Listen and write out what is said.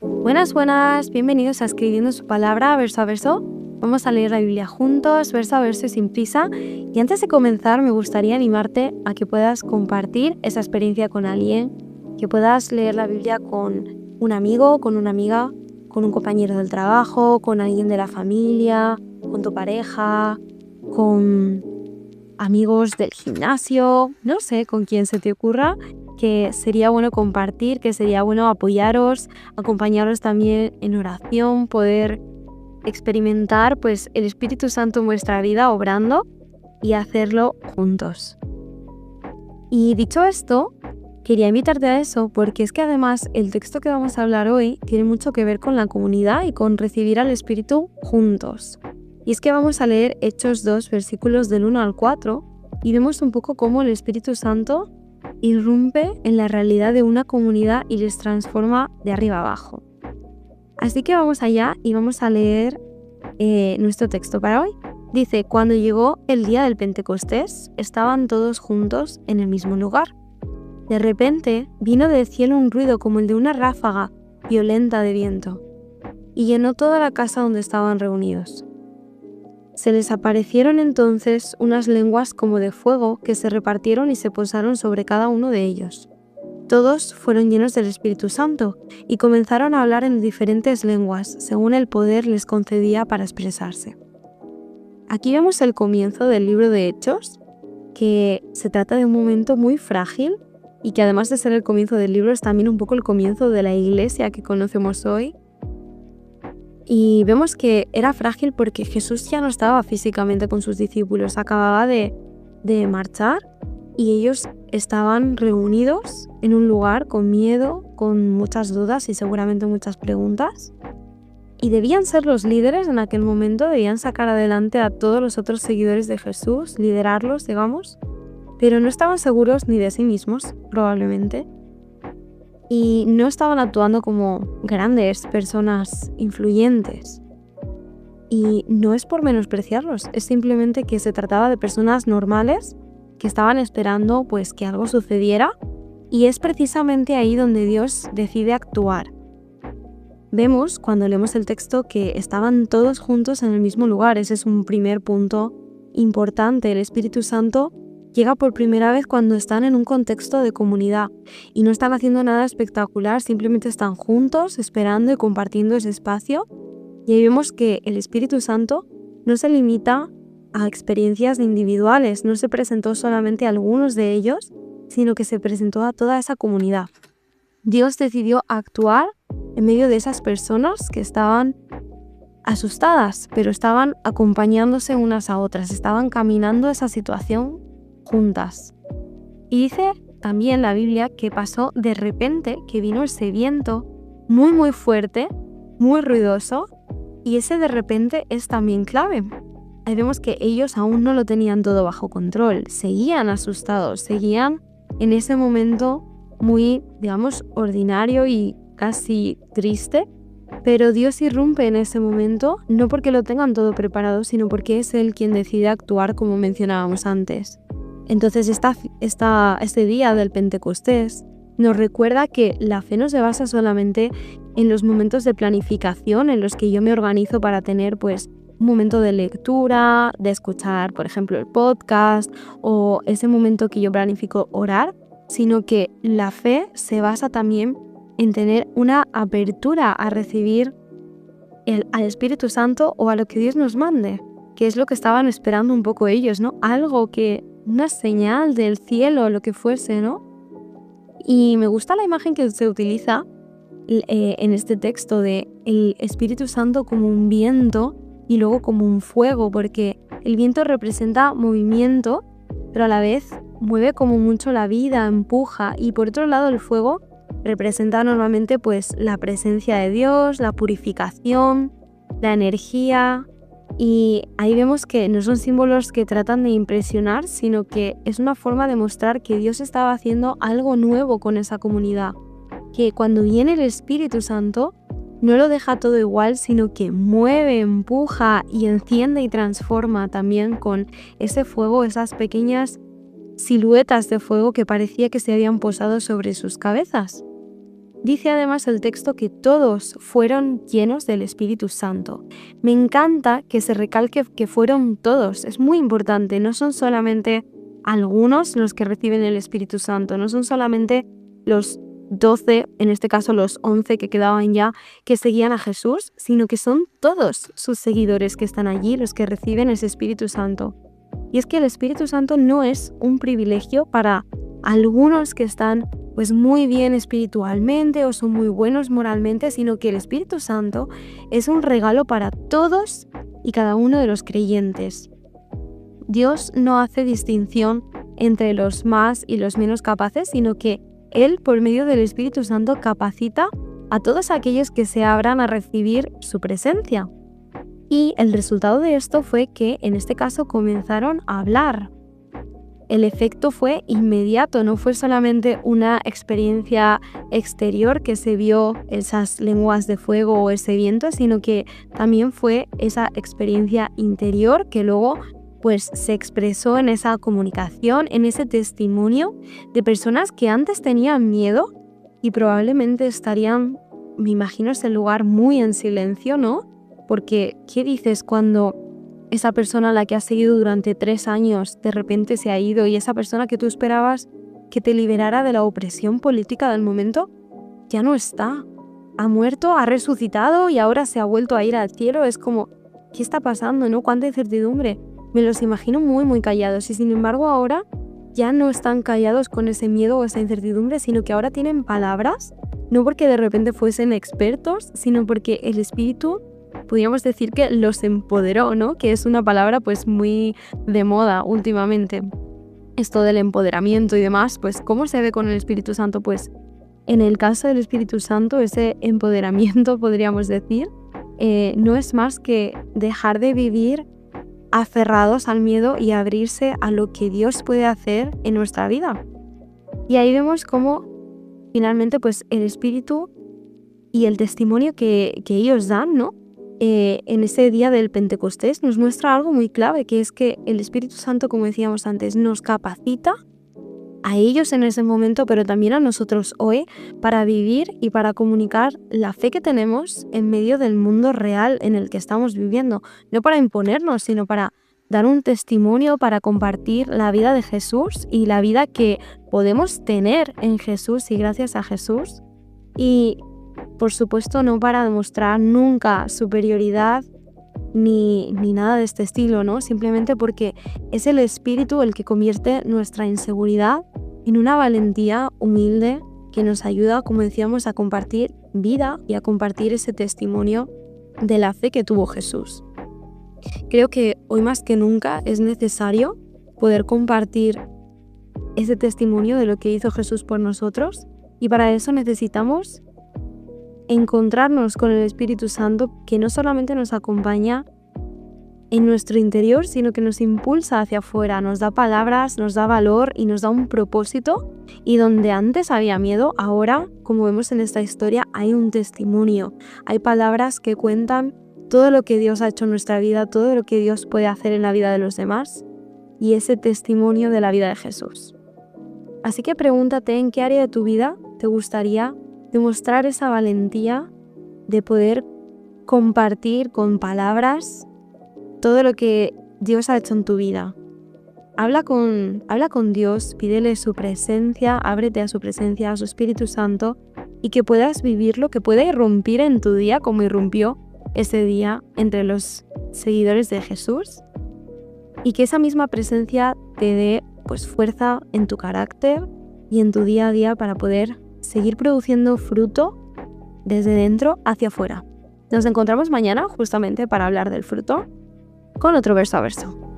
Buenas, buenas, bienvenidos a Escribiendo su Palabra, verso a verso. Vamos a leer la Biblia juntos, verso a verso y sin prisa. Y antes de comenzar, me gustaría animarte a que puedas compartir esa experiencia con alguien, que puedas leer la Biblia con un amigo, con una amiga, con un compañero del trabajo, con alguien de la familia, con tu pareja, con amigos del gimnasio, no sé, con quien se te ocurra, que sería bueno compartir, que sería bueno apoyaros, acompañaros también en oración, poder experimentar pues el Espíritu Santo en vuestra vida obrando y hacerlo juntos. Y dicho esto, quería invitarte a eso porque es que además el texto que vamos a hablar hoy tiene mucho que ver con la comunidad y con recibir al Espíritu juntos. Y es que vamos a leer Hechos 2, versículos del 1 al 4 y vemos un poco cómo el Espíritu Santo irrumpe en la realidad de una comunidad y les transforma de arriba abajo. Así que vamos allá y vamos a leer nuestro texto para hoy. Dice, cuando llegó el día del Pentecostés, estaban todos juntos en el mismo lugar. De repente vino del cielo un ruido como el de una ráfaga violenta de viento y llenó toda la casa donde estaban reunidos. Se les aparecieron entonces unas lenguas como de fuego que se repartieron y se posaron sobre cada uno de ellos. Todos fueron llenos del Espíritu Santo y comenzaron a hablar en diferentes lenguas, según el poder les concedía para expresarse. Aquí vemos el comienzo del libro de Hechos, que se trata de un momento muy frágil y que además de ser el comienzo del libro es también un poco el comienzo de la iglesia que conocemos hoy. Y vemos que era frágil porque Jesús ya no estaba físicamente con sus discípulos, acababa de marchar y ellos estaban reunidos en un lugar con miedo, con muchas dudas y seguramente muchas preguntas. Y debían ser los líderes en aquel momento, debían sacar adelante a todos los otros seguidores de Jesús, liderarlos, digamos, pero no estaban seguros ni de sí mismos, probablemente. Y no estaban actuando como grandes personas influyentes. Y no es por menospreciarlos, es simplemente que se trataba de personas normales que estaban esperando pues que algo sucediera y es precisamente ahí donde Dios decide actuar. Vemos cuando leemos el texto que estaban todos juntos en el mismo lugar, ese es un primer punto importante. El Espíritu Santo llega por primera vez cuando están en un contexto de comunidad y no están haciendo nada espectacular, simplemente están juntos, esperando y compartiendo ese espacio. Y ahí vemos que el Espíritu Santo no se limita a experiencias individuales, no se presentó solamente a algunos de ellos, sino que se presentó a toda esa comunidad. Dios decidió actuar en medio de esas personas que estaban asustadas, pero estaban acompañándose unas a otras, estaban caminando esa situación juntas. Y dice también la Biblia que pasó de repente, que vino ese viento muy muy fuerte, muy ruidoso, y ese de repente es también clave. Ahí vemos que ellos aún no lo tenían todo bajo control, seguían asustados, seguían en ese momento muy, digamos, ordinario y casi triste, pero Dios irrumpe en ese momento, no porque lo tengan todo preparado, sino porque es Él quien decide actuar, como mencionábamos antes. Entonces este día del Pentecostés nos recuerda que la fe no se basa solamente en los momentos de planificación en los que yo me organizo para tener pues un momento de lectura, de escuchar por ejemplo el podcast o ese momento que yo planifico orar, sino que la fe se basa también en tener una apertura a recibir al Espíritu Santo o a lo que Dios nos mande, que es lo que estaban esperando un poco ellos, ¿no? Una señal del cielo, lo que fuese, ¿no? Y me gusta la imagen que se utiliza en este texto de el Espíritu Santo como un viento y luego como un fuego, porque el viento representa movimiento, pero a la vez mueve como mucho la vida, empuja, y por otro lado el fuego representa normalmente pues la presencia de Dios, la purificación, la energía. Y ahí vemos que no son símbolos que tratan de impresionar, sino que es una forma de mostrar que Dios estaba haciendo algo nuevo con esa comunidad. Que cuando viene el Espíritu Santo, no lo deja todo igual, sino que mueve, empuja y enciende y transforma también con ese fuego, esas pequeñas siluetas de fuego que parecía que se habían posado sobre sus cabezas. Dice además el texto que todos fueron llenos del Espíritu Santo. Me encanta que se recalque que fueron todos, es muy importante, no son solamente algunos los que reciben el Espíritu Santo, no son solamente los 12, en este caso los 11 que quedaban ya, que seguían a Jesús, sino que son todos sus seguidores que están allí los que reciben ese Espíritu Santo. Y es que el Espíritu Santo no es un privilegio para algunos que están pues muy bien espiritualmente o son muy buenos moralmente, sino que el Espíritu Santo es un regalo para todos y cada uno de los creyentes. Dios no hace distinción entre los más y los menos capaces, sino que Él, por medio del Espíritu Santo, capacita a todos aquellos que se abran a recibir su presencia. Y el resultado de esto fue que, en este caso, comenzaron a hablar. El efecto fue inmediato, no fue solamente una experiencia exterior que se vio esas lenguas de fuego o ese viento, sino que también fue esa experiencia interior que luego pues se expresó en esa comunicación, en ese testimonio de personas que antes tenían miedo y probablemente estarían, me imagino, ese lugar muy en silencio, ¿no? Porque, ¿qué dices cuando esa persona a la que has seguido durante 3 años de repente se ha ido y esa persona que tú esperabas que te liberara de la opresión política del momento ya no está? Ha muerto, ha resucitado y ahora se ha vuelto a ir al cielo. Es como, ¿qué está pasando, no? Cuánta incertidumbre. Me los imagino muy, muy callados y sin embargo ahora ya no están callados con ese miedo o esa incertidumbre, sino que ahora tienen palabras, no porque de repente fuesen expertos, sino porque el Espíritu, podríamos decir que los empoderó, ¿no? Que es una palabra pues muy de moda últimamente. Esto del empoderamiento y demás, pues ¿cómo se ve con el Espíritu Santo? Pues en el caso del Espíritu Santo, ese empoderamiento, podríamos decir, no es más que dejar de vivir aferrados al miedo y abrirse a lo que Dios puede hacer en nuestra vida. Y ahí vemos cómo finalmente pues el Espíritu y el testimonio que ellos dan, ¿no? En ese día del Pentecostés nos muestra algo muy clave, que es que el Espíritu Santo, como decíamos antes, nos capacita a ellos en ese momento, pero también a nosotros hoy, para vivir y para comunicar la fe que tenemos en medio del mundo real en el que estamos viviendo. No para imponernos, sino para dar un testimonio, para compartir la vida de Jesús y la vida que podemos tener en Jesús y gracias a Jesús. Y por supuesto no para demostrar nunca superioridad ni nada de este estilo, ¿no? Simplemente porque es el Espíritu el que convierte nuestra inseguridad en una valentía humilde que nos ayuda, como decíamos, a compartir vida y a compartir ese testimonio de la fe que tuvo Jesús. Creo que hoy más que nunca es necesario poder compartir ese testimonio de lo que hizo Jesús por nosotros y para eso necesitamos encontrarnos con el Espíritu Santo, que no solamente nos acompaña en nuestro interior, sino que nos impulsa hacia afuera, nos da palabras, nos da valor y nos da un propósito. Y donde antes había miedo, ahora, como vemos en esta historia, hay un testimonio. Hay palabras que cuentan todo lo que Dios ha hecho en nuestra vida, todo lo que Dios puede hacer en la vida de los demás y ese testimonio de la vida de Jesús. Así que pregúntate en qué área de tu vida te gustaría demostrar esa valentía de poder compartir con palabras todo lo que Dios ha hecho en tu vida. Habla con Dios, pídele su presencia, ábrete a su presencia, a su Espíritu Santo y que puedas vivirlo, que pueda irrumpir en tu día como irrumpió ese día entre los seguidores de Jesús y que esa misma presencia te dé pues fuerza en tu carácter y en tu día a día para poder seguir produciendo fruto desde dentro hacia afuera. Nos encontramos mañana justamente para hablar del fruto con otro verso a verso.